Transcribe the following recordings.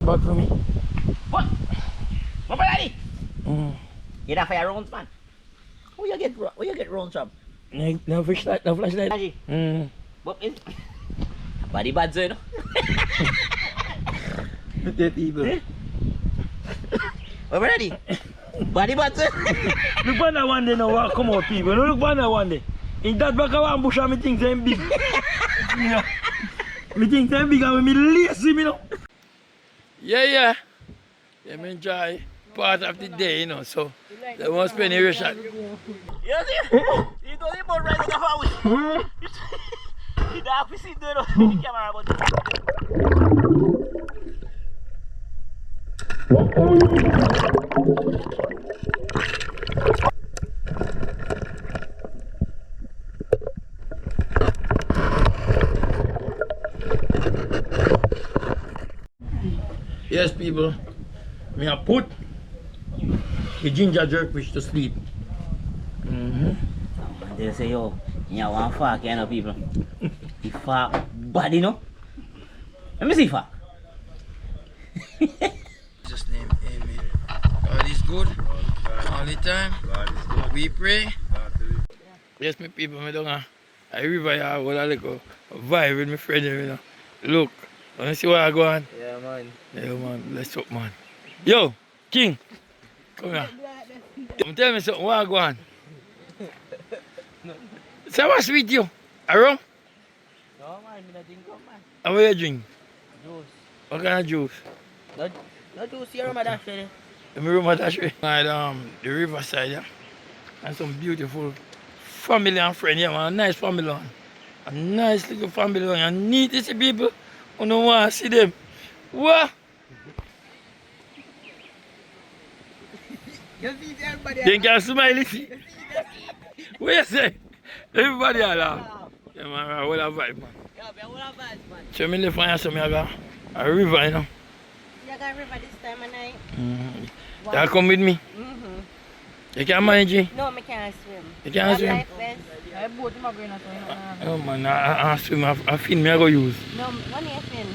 Back for me. What? What buddy? You don't fire rounds, man. Where you get rounds from? No flashlight, no flashlight. What is? Body bad, sir, no? Dead evil. What buddy? Body bad, sir. Look on that one day now, what come out people. No, look on that one day. In that back of one bush, me think them big. You know? Me think them big and me lazy, me know. Yeah, me enjoy part of the day, you know, so they won't spend every shot. You see? You don't even right on the house. You don't have to see the camera about Yes, people, me have put the ginger jerkfish to sleep. They say, yo, you want fuck, you know, people. The fuck body, no? Let me see fuck. Jesus' name, amen. God is good all the time. We pray. Yes, my people, me don't a river here, I got a little vibe with my friend, you know. Look, wanna see where I go on? Yeah, man. Yeah, man, let's up, man. Yo, King, come here. Tell me something, where I go on? So what's with you? A rum? No, man, I drink rum, man. And what you drink? Juice. What kind of juice? No juice here, my dash, ready. Let me room that way. At the Riverside, yeah. And some beautiful family and friends, yeah, man. A nice family, man. A nice little family, man. And neat to see people who don't want to see them. What? You see everybody. They can smile, you see. What you say? Everybody are laugh. Yeah, man, I will have vibe, man. Yeah, but I will have vibes, man. So me live on so me got a river, you know. You got river this time of night? You come with me. You can manage it? No, I can't swim. You can't swim? Life vest. I boat him going to Oh man, I swim, I fin me I go use. No, when you fin?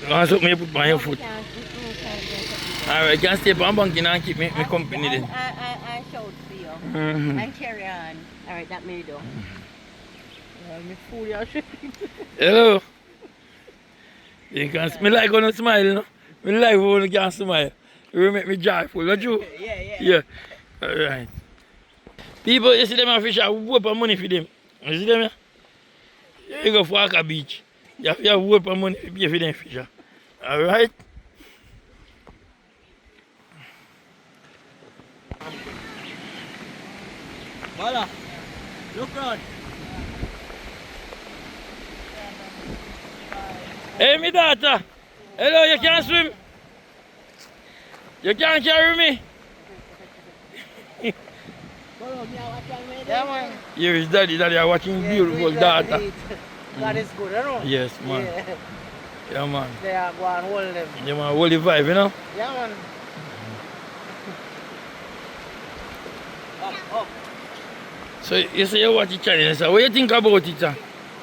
You want something you put on your foot? Can't Alright, you can stay on bank and keep me company then. I shout for you. I carry on. Alright, that me do. Me fool you. Hello. You can me like when you smile, you know. Me like when you can smile. You make me joyful, don't you? Yeah. Alright. People, you see them a fish, I whoop of money for them. You see them? Yeah? You go for Aka Beach. You have to whoop of money to pay for them fish. Alright? Voila. Look round. Hey, my daughter. Hello, you can't swim? You can't carry me? Yeah, man. Here is daddy. Daddy are watching beautiful daughter. God is good, you know? Yes, man. Yeah, man. They are go and hold them. Yeah, man. Hold the vibe, you know? Yeah, man. Up. So, you say you watch the channel. So, what do you think about it, sir?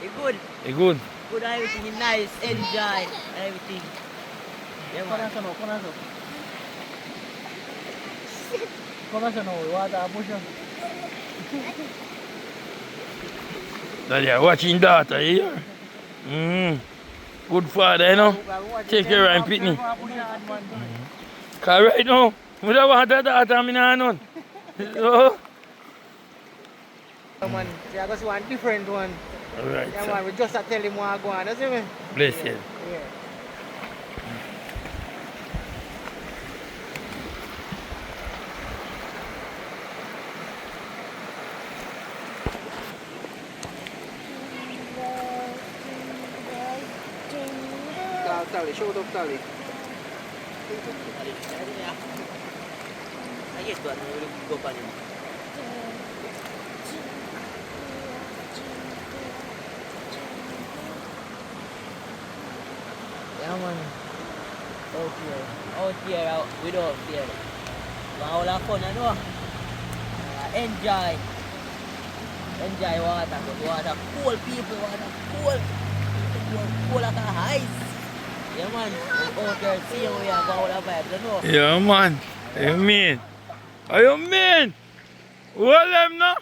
It's good. It's good. Good, everything is nice. Enjoy everything. Yeah, man. Daddy are watching daughter here. Good father, you know? Take care of him, pitney. Because right now, I don't want a daughter, I'm not none. So, Man, see, I just want different one. alright, Yeah, sir. man, we just tell him what I go on, you see me? Bless you. Yeah. Tali, show up tali. I get one, we will go on him. Yeah, man. Out here, without fear. All have fun, you know. Enjoy water, good water, cool people, water, cool like a ice. Yeah, man. Out there, see how we have all the vibes, you know. Yeah, man. What you mean? What you mean? Hold them now.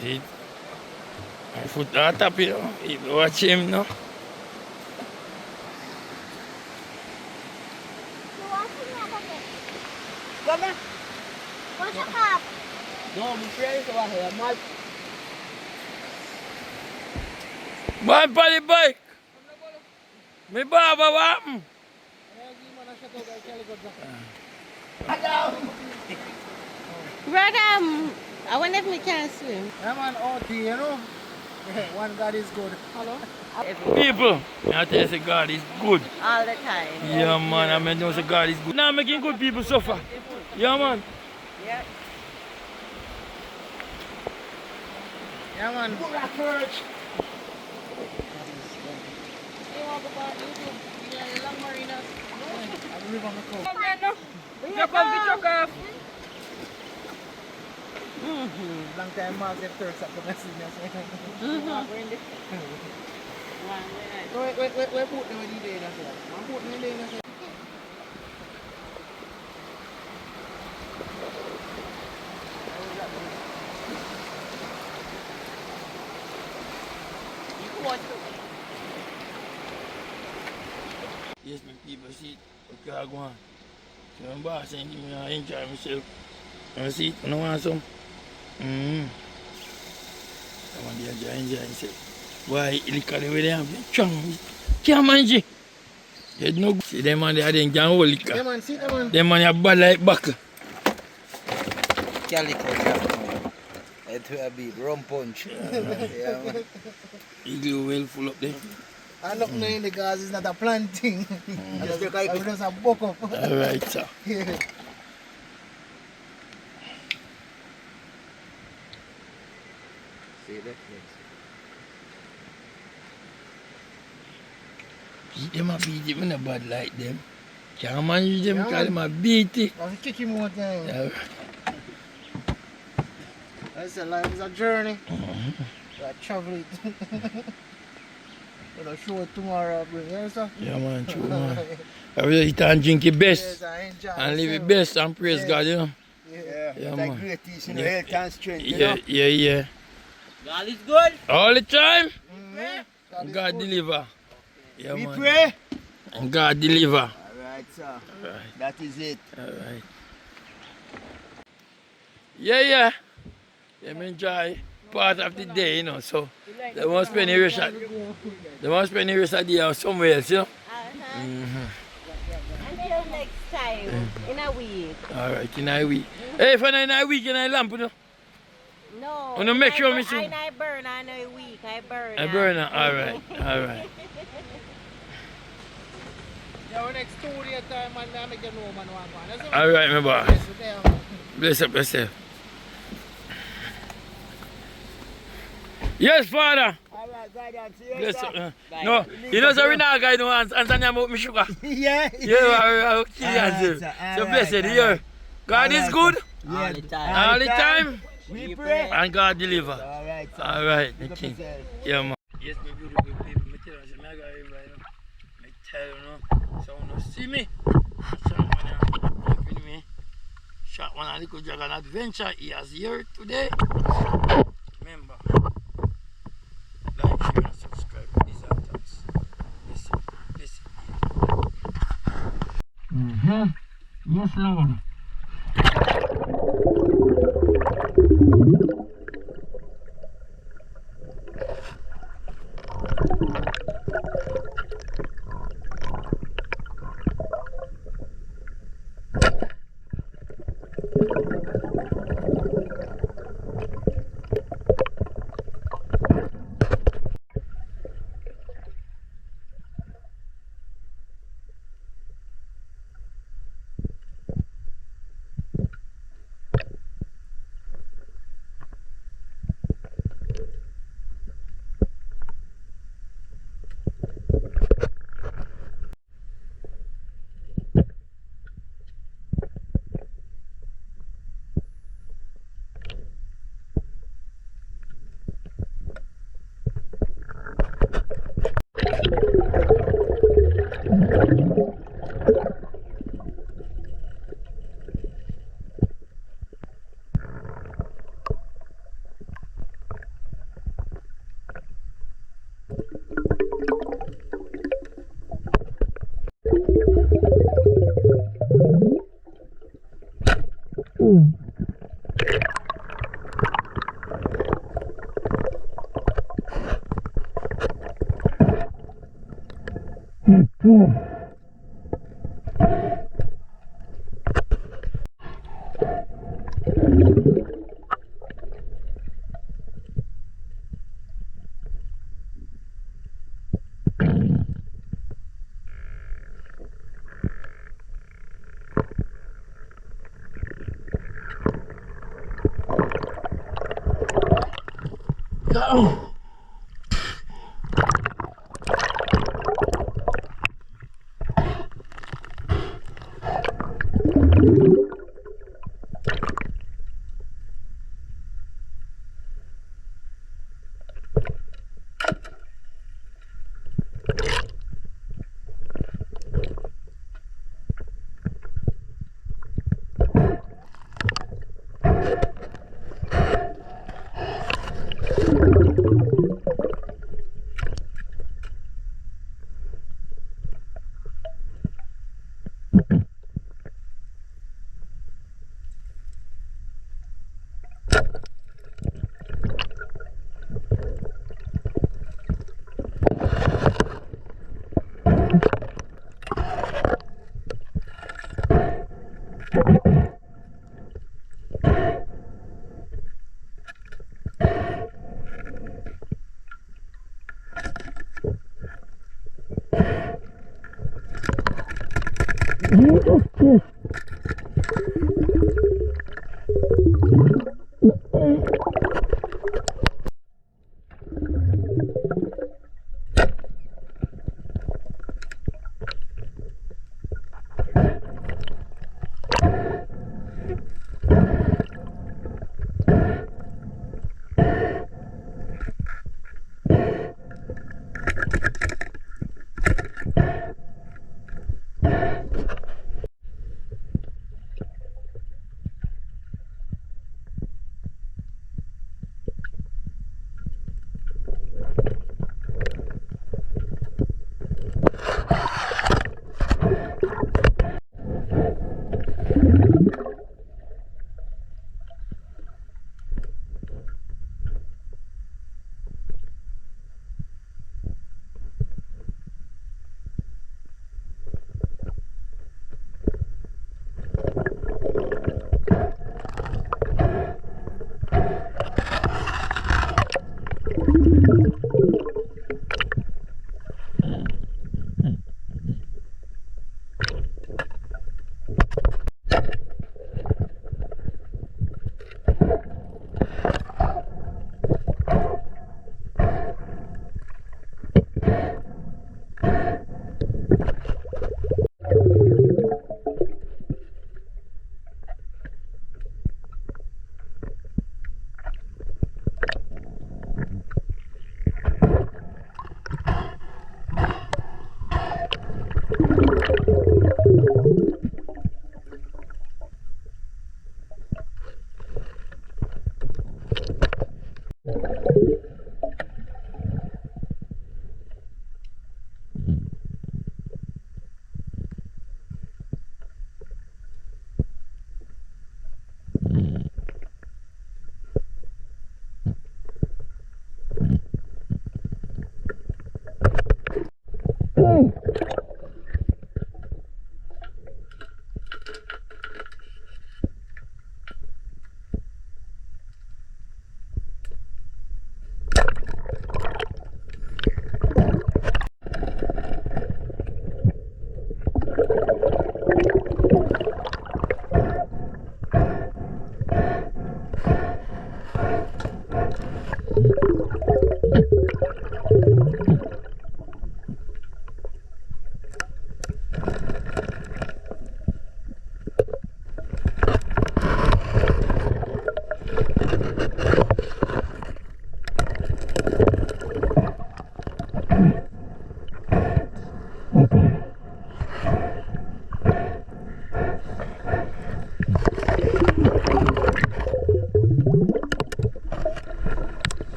He, my foot are tap here. Watch him now. Come here. What's your cup? No, I'm afraid to watch here, man. Man, on the bike. Me baba what happen? Brother, I wonder if we can swim. Yeah, man, out here, you know. One God is good. Hello? People, I tell you, say God is good. All the time. Yeah, man, I mean, don't say God is good. Now making good people suffer. Yeah, man. Yeah. Yeah, man. You want to go to YouTube? Yeah, long marinas. I'm living on the coast. Chuck off the chuck off. Long time Mark have Turks up the message. Wait, put them in the day. I'm putting in the day. Yes, my people, see, okay, I go on. So I'm boss and give me I enjoy myself. You see, you know want some? I want to enjoy myself. Why, look at the way they have been chung. Can't manage it. They no good. See, them man, they didn't get hold liquor. Yeah, man, see them, man. Them man, are bad like buckle. Calico jack. It will be rum punch. Yeah, man. Eagle well full up there. I look now in the gas, it's not a planting. I just a buck up. Alright, sir. Yeah. See that? Beat them a beat it, me not bad like them. Can't manage them Yeah, because them a beat it. I have to kick him more time. Alright. I said life is a journey. I travel it. I'll show it tomorrow, bring you, sir? Yeah, man, true, man. I will eat and drink your best. Yes, I enjoy And live your myself. best and praise Yeah. God, you know. Yeah. Yeah, Yeah, like man. great teaching, Yeah. health and strength, you Yeah, know. yeah. God is good. All the time, Mm-hmm. and God deliver. Yeah, We man. pray. And God deliver. Alright, sir. Alright, That is it. alright. Yeah. Them enjoy part of the day, you know, so they won't spend the rest of the day or somewhere else, you know. Until next time, in a week. Alright, in a week. Hey, if in a week, in a lamp, you know. No. Oh, no, make sure me see. I burn on a week. I burn. I burn it. Alright. Yeah, when next 2 days time, man, I make you know, man, what I'm going. Alright, my boy. Yes, there. Bless up yourself. Yes, Father. Alright, guidance. See you, Bless sir. up. No, you know, so we not guy no answer about me sugar. Yeah. Yeah, I'll kill you. Alright, answer. sir. So Alright, blessed, alright. yeah. God is Alright, good All the time. all the time, We pray. and God deliver. Alright, sir. Alright, the Look up king. yourself. Yeah, man. Yes, my beautiful people. I tell you, I got everybody. I tell you, no. So, no, see me. Shortman, with me. Shortman, a little dragon adventure. He is here today. Remember, like, share, and subscribe. These are thoughts. Listen. Yes, Lord.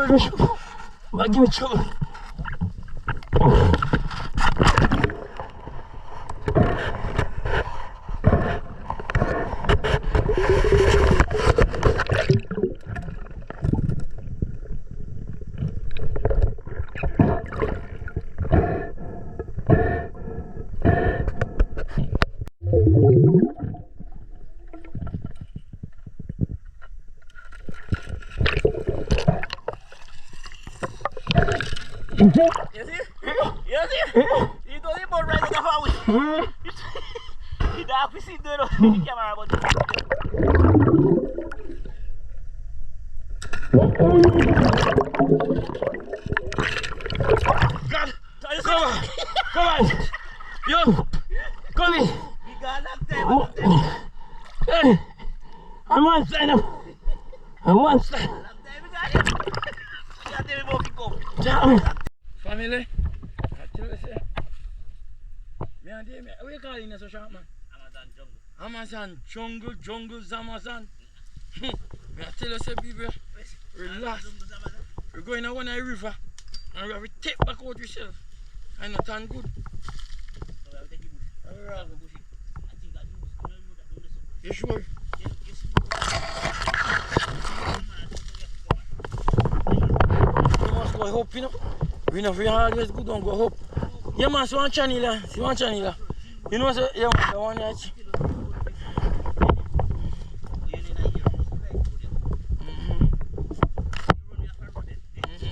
trouble. Might give me trouble. You see? You see? You don't even right with the house. You don't have to see the camera about it. God! Come on! Come on! Yo! Come in! We got enough time. Hey! I'm one side now! I'm one side! Family, I tell you, say, me and them, what you calling us, Shortman? Amazon jungle, Amazon. Me I tell you, say, people, relax. We're going to one river and we have to take back out yourself. I not turn good. You sure? You must go up, you know. We know we always good on go up. Yeah man, see one channel, see one channel. You know so yeah man, the one that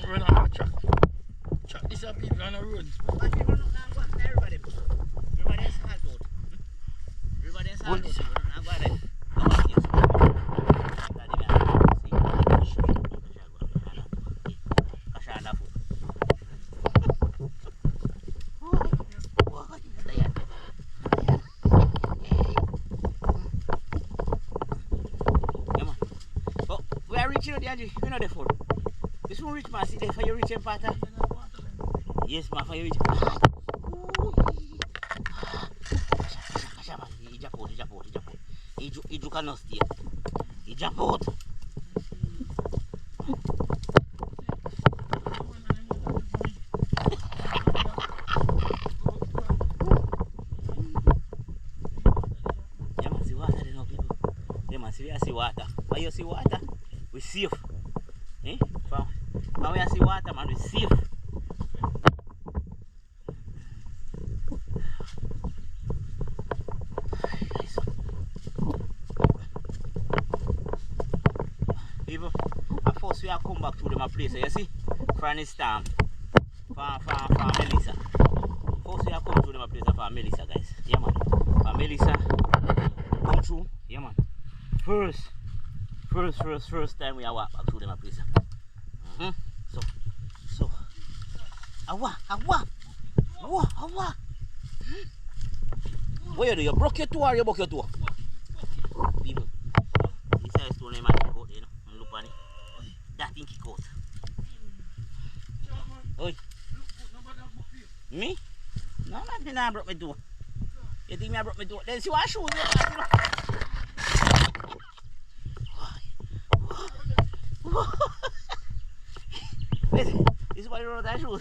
run off a track. Track this are people on the road. You know the phone. This one rich man, see there for your rich and pattern. Yes, man, for your rich. He took a nasty. He jump out. Yeah, man, see water, you know, people. Yeah, man, see water. Why you see water? We safe. Eh? When we see water, man, we safe. People, at first we have come back to them a place, you see? Franny Storm. For Melissa. First we have come to them a place for Melissa, guys. Yeah, man. For Melissa, come through. Yeah, man. First time we are walk back to them a place. So. Awa. What you do? You broke your toe or you broke your toe? People, this is stone name I kick out, you know. And look on it. That thing kick out. Oi. Me? No, nothing I broke my toe. You think I broke my toe? Then see what shoes you know. This is why you wrote that shoes.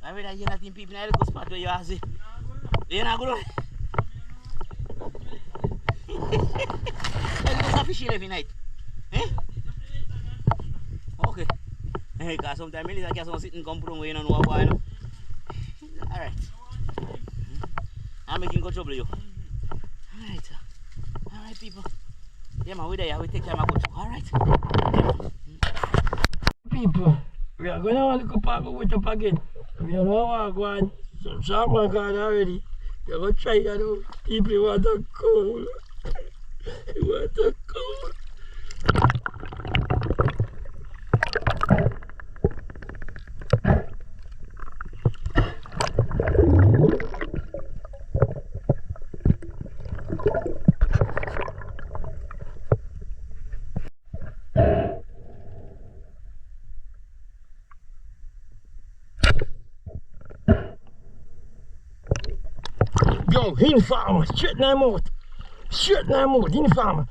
I mean, you're not in people in the spot where you are. You're not good. You go fishing every night. Eh? Okay. Because sometimes Melissa can sit and come from where you don't know why. Alright. I'm making good trouble you. Alright, people. Yeah, man, we're there. We take time to go to. Alright. People, we are going to want to go park with up again. We don't know what one. Some Shortman gone already. You're going to try it out. People want to cool. You want to cool. Yo, in farmer, straight in mouth. Straight in mouth, in farmer.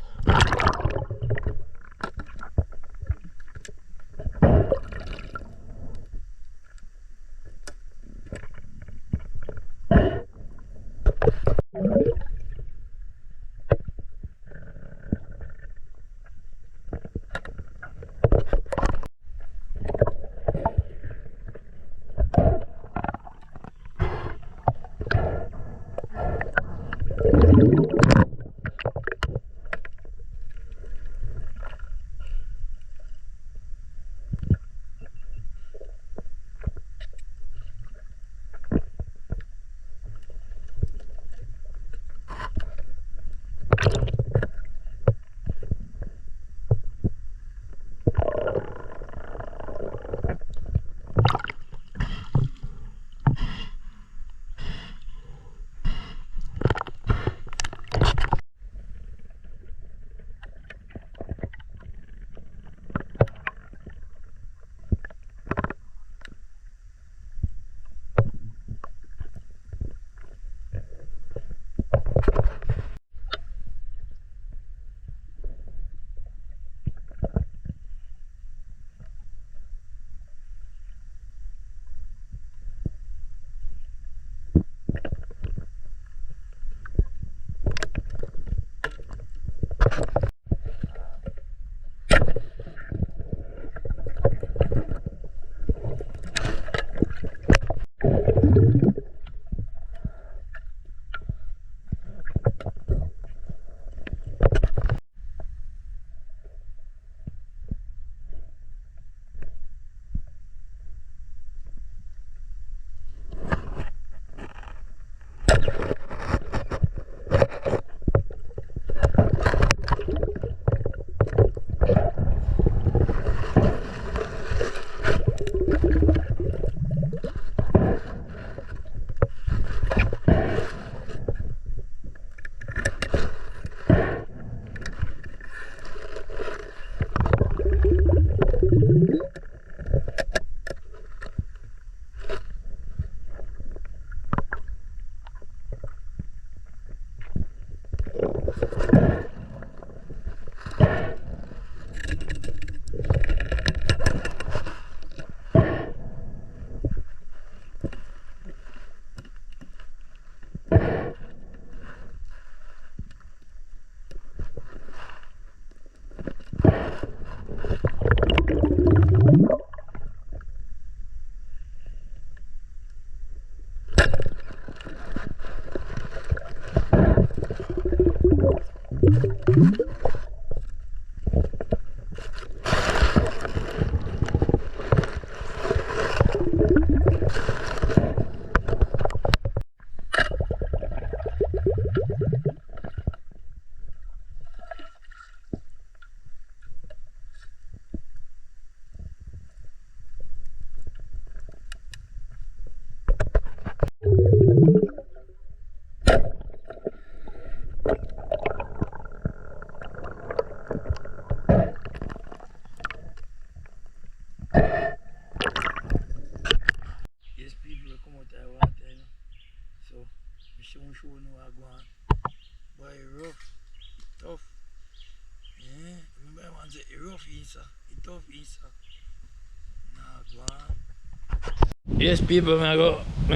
Yes, people, I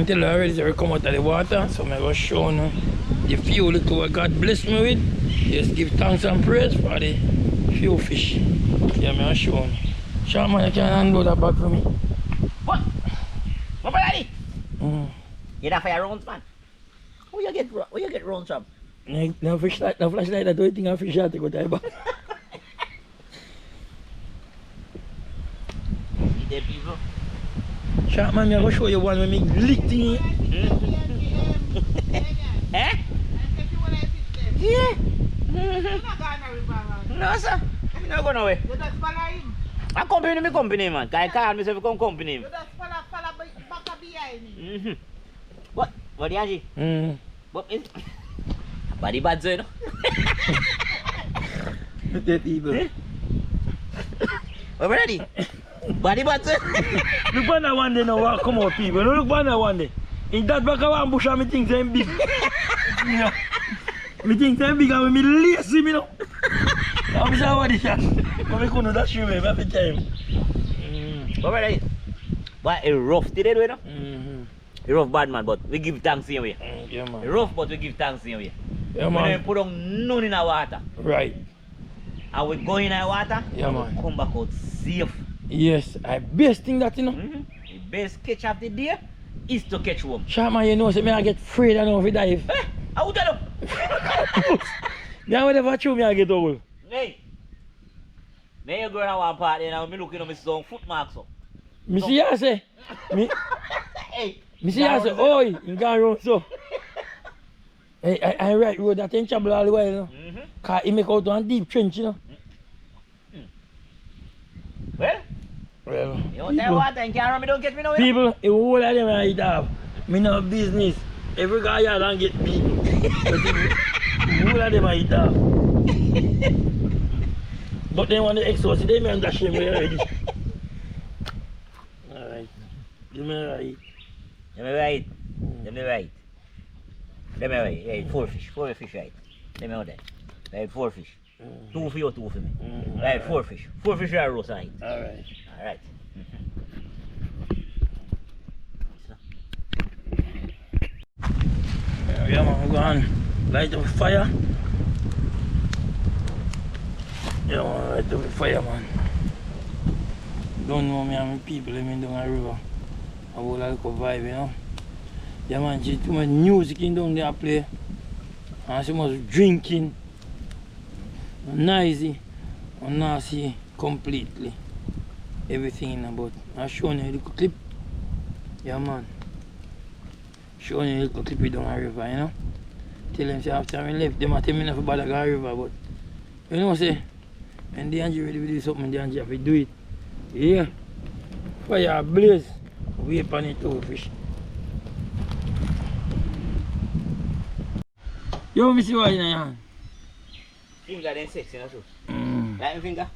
tell you already to come out of the water, so I go show you the few little what God bless me with. Just give thanks and praise for the few fish. Yeah, I go show you. Shortman, you can handle that bag for me. What? What buddy? You don't fire rounds, man. Where you get rounds from? No flashlight, I don't think I fish out to go to the bag. See there, people? Shortman, I go show you one when me lick thing. Eh? Yeah. No, sir. I'm not going away. You just follow him. I company, man. I can't myself come company. You just follow back behind him. What? What do you say? What is body bad, sir, no? The people. We're ready. Body bad, sir. Look on that one day now, come out, people. Look on that one day. In that back of one bush, I think they're big. You know, I think they're big and me lazy, you know. I'm sorry what this is. But I couldn't that show me every time. We're ready. But it's rough today, you know? It's rough bad, man, but we give thanks anyway. Yeah, man. It's rough, but we give thanks anyway. Yeah, We man. don't put on none in the water. Right. And we go in the water, Yeah, and man. we come back out safe. Yes, I best thing that, you know. The best catch of the day is to catch one. Shortman, you know, so me I get afraid I know if I dive. Eh? How would you know? Yeah, whatever true me I get old. Hey! Now you going to one part there now, me looking at my some foot marks up. Me see ya say. Me Hey! see ya say, oh, you gone round so. Hey, I right road that ain't trouble all the while, you know. Cause he make out one deep trench, you know. Well, Well, you don't tell what and can't run me, don't get me nowhere. people, the whole of them I have. Me no business. Every guy here don't get people. But the whole of them I have. But then when the exhaust, they may understand me already. Alright. Give me right. Let me right. Let me right. Let me right. Right, 4 fish. 4 fish right. Let me out there. Right, 4 fish. 2 for you, 2 for me. Right, 4 fish. 4 fish are roast right. Alright. Alright. Yeah man, we're going to light up a fire. Yeah man, light up a fire man. Don't know me and my people living down the river. I will like a vibe, you know. Yeah man, see too much music in down there play. And so much drinking. Noisy. And nasty completely. Everything in about. I'm showing you a little clip. Yeah man. Showing you a little clip down the river, you know. Tell them say after I left, them tell me not to bother go river, but you know say when the Angie ready to do something, the Angie have to do it. Yeah. Fire blaze. Wait on it too, fish. Yo, me see what in your hand. Finger then 6, you know, too. Like my finger?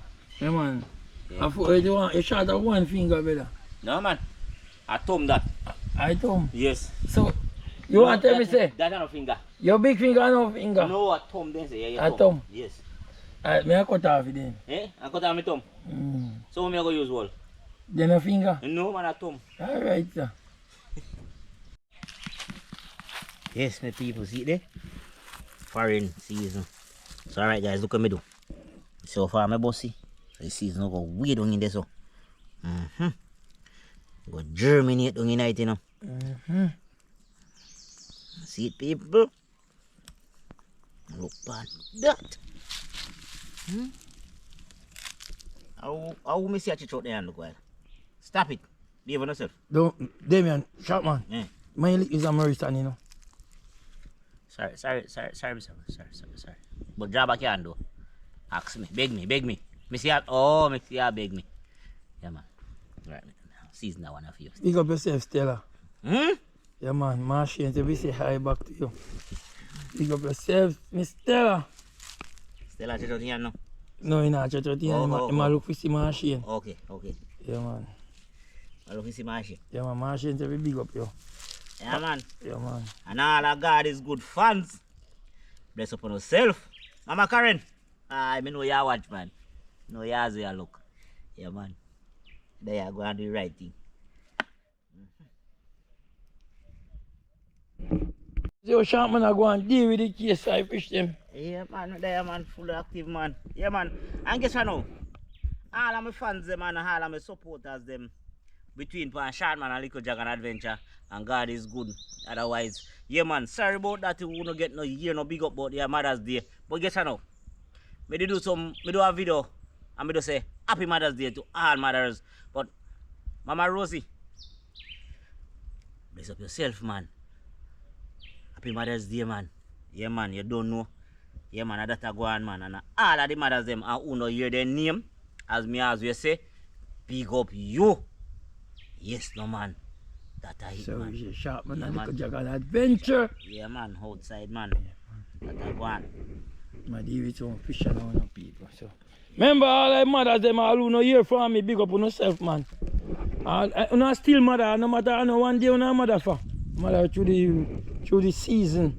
Yeah, man. Yeah. I thought you want a shot of one finger, brother. No, man. I thumb that. I thumb. Yes. So, you want to tell me, say, That's not a finger. your big finger or no finger? No, a thumb then, say. Yeah, A thumb? Yes. Alright, me I cut off it then. Eh? I cut out my thumb. So, me I go use wall. Then a finger? No, man, a thumb. Alright, sir. Yes, my people, see there? Foreign season. So, alright, guys, look at me do. So far, my bossy. So, the season go way down in there, so. Go germinate down in it, you know. See it, people? Look at that. How me see a church out there and look well? Stop it. Behave on yourself. Don't, Damien, Shortman. Yeah. My lip is American, you know. Sorry. But draw back your hand though. Ask me, beg me. Me see oh, me see you beg me. Yeah, man. Right, season that one for you. Speak up yourself, Stella. Yeah, man. Machine, to be say hi back to you. Speak up yourself, Miss Stella. Stella, check out here now. No, you're not. Check out here. You might look for see machine. Okay. Yeah, man. I look see machine. Yeah, man. Machine, to be big up you. Yeah, man. Yeah, man. And all of God is good fans. Bless upon yourself. Mama Karen. I know you watch, man. No, you as you look. Yeah, man. There you go and do the right thing. So, Shortman, I go and deal with the case. I fish them. Yeah, man. There, man. Full active, man. Yeah, man. And guess what now? All of my fans, them, and all of my supporters, them, between Shortman and Little Dragon Adventure, and God is good. Otherwise, yeah, man. Sorry about that. You won't get no year, no big up about your Mother's Day. But guess what now? Me do a video, and me do say Happy Mother's Day to all mothers. But Mama Rosie, bless up yourself, man. Happy Mother's Day, man. Yeah, man, you don't know. Yeah, man, that's a go on, man. And all of the mothers, them, and who no hear their name, as we say, big up you. Yes, no, man. That I hit, So, man. Shortman Yeah, and man. Little Dragon Adventure. Yeah, man, outside, man. That I go on. I deal with some fish around people. So, remember, all the mothers, them all who no hear from me, big up on yourself, man. You know, still mother, no matter how one day you know mother for. Mother through the season.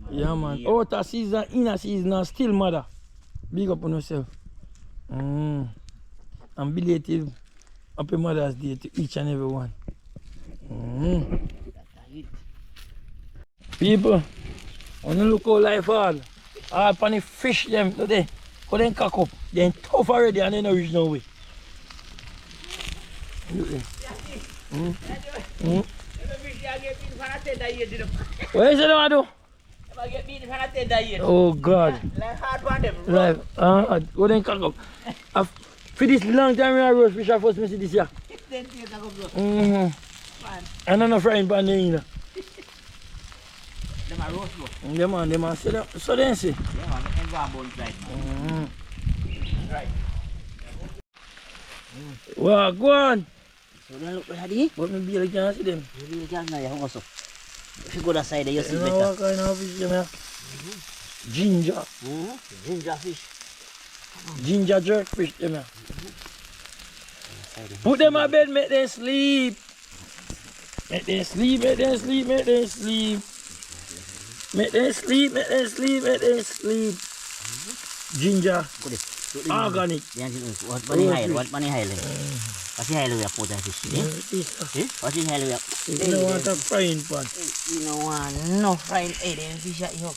Yeah, man. Out of season, in a season, and still mother. Big up on yourself. And belated Happy Mother's Day to each and every one. People, when you look how life hard, all pan the fish them today, how they cock up, they tough already and they don't reach no way. Look there. What is it they want to do? I get beaten from a tender yet. Oh God. Like hard one them. Like, what then cock up? For this long time, I roast fish, I first see this year. 10 years ago, bro. Mm-hmm. Man, And I'm not frying pan there, you know. them a roast, bro. Yeah, man, they man, so then see. Yeah, man, them go and bone side, man. Right. Wow, go on. So then look at it. But maybe I can't see them. You can't know, you also. If you go that side, you see You know better. what kind of fish them here? Ginger. Ginger fish. Ginger jerk fish them here. Put them on bed, make them sleep. Make them sleep, make them sleep, make them sleep. Make them sleep, make them sleep, make them sleep. Ginger. Organic. What money hire? What money hire? What's the hire we put that fish? What's the hire we? You don't want a frying pan. You don't want no frying egg and fish at you.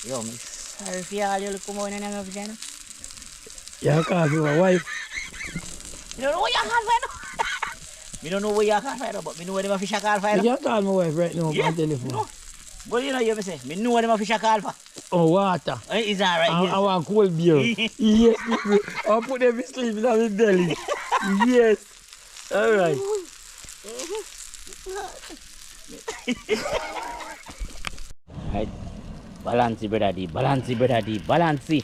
Yo, me sorry for all you come on and I'm vagina. You call for a wife. You don't know what you can't find. Me don't know where you can't find, but me know where them fish are called for. You can call my wife right now on telephone. No. But you know you say, me know where them fish are called for. Oh, water. Is that right? I want cold beer. Yes, people. I'll put them to sleep in my belly. Yes. All right. Right. Balance, brother D. Balance, brother D. Balance.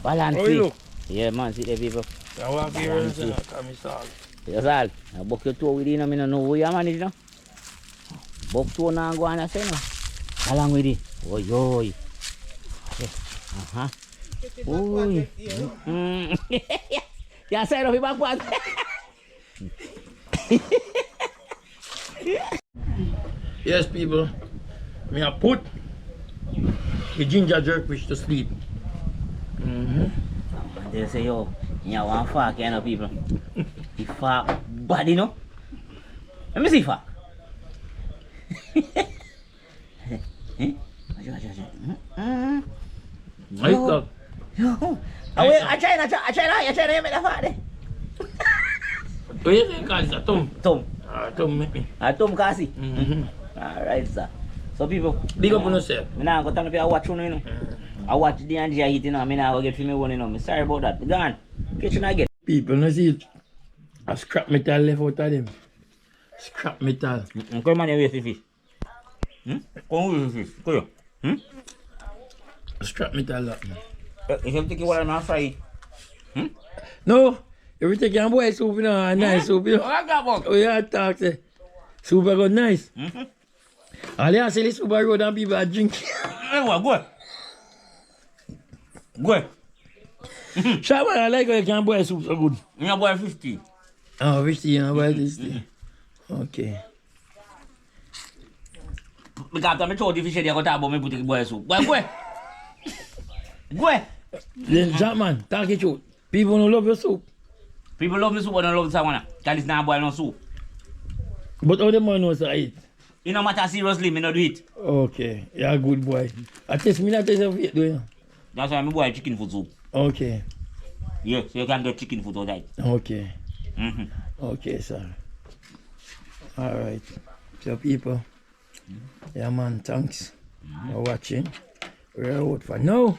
Balance. Oh, you look. Yeah, man. See the people. I want to be ready to come install. Yes, all. I book your toe with you, I don't know who you manage, no? Book toe now, go on and say, no? Along with it. Oh, yo. Uh-huh. Oh, yeah, side of your back part. Yes, people. Me I put the ginger jerkfish to sleep. They say, yo, you want fuck, you know, people. The fuck bad, you know? Let me see fuck. Nice dog. Yo. I try to make the fuck there. Oh, you think it's a Tom? Tom. Tom make me. Tom Kasi. Alright, sir. So, people. Big up on yourself. I'm not going to tell you I watch you, you know. I watch the Angia eat, you know. I'm not going to get for me one, you know. I'm sorry about that. Go on. Catch you again. People, no see a scrap metal left out of them. Scrap metal. Come on, you waste the fish. Come with the fish. Come Scrap metal that. If you take it while I'm fry it. No, if you take your boy soup, you know, nice soup, you know. I got one. Oh, yeah, talk say. Soup are good nice. All you say the soup are good and people are drinking. Go. Go. Shortman, I like how you can boil soup so good. You boy 50. Oh, 50, you know, boil this thing. Okay. Because I'm told the fish they got about me put it boy soup. Boy, go. Go. Then, Shortman, talk it out. People don't love your soup. People love me soup, but don't love the salmon. Because it's not boil no soup. But how them man knows to eat? You no matter seriously, me not do it. Okay, you're a good boy. I taste me not taste of it, do you? That's why I boil chicken food soup. Okay. Yeah, so you can get chicken food all that. Okay. Okay, sir. Alright. So people, yeah man, thanks for watching. We're out for now.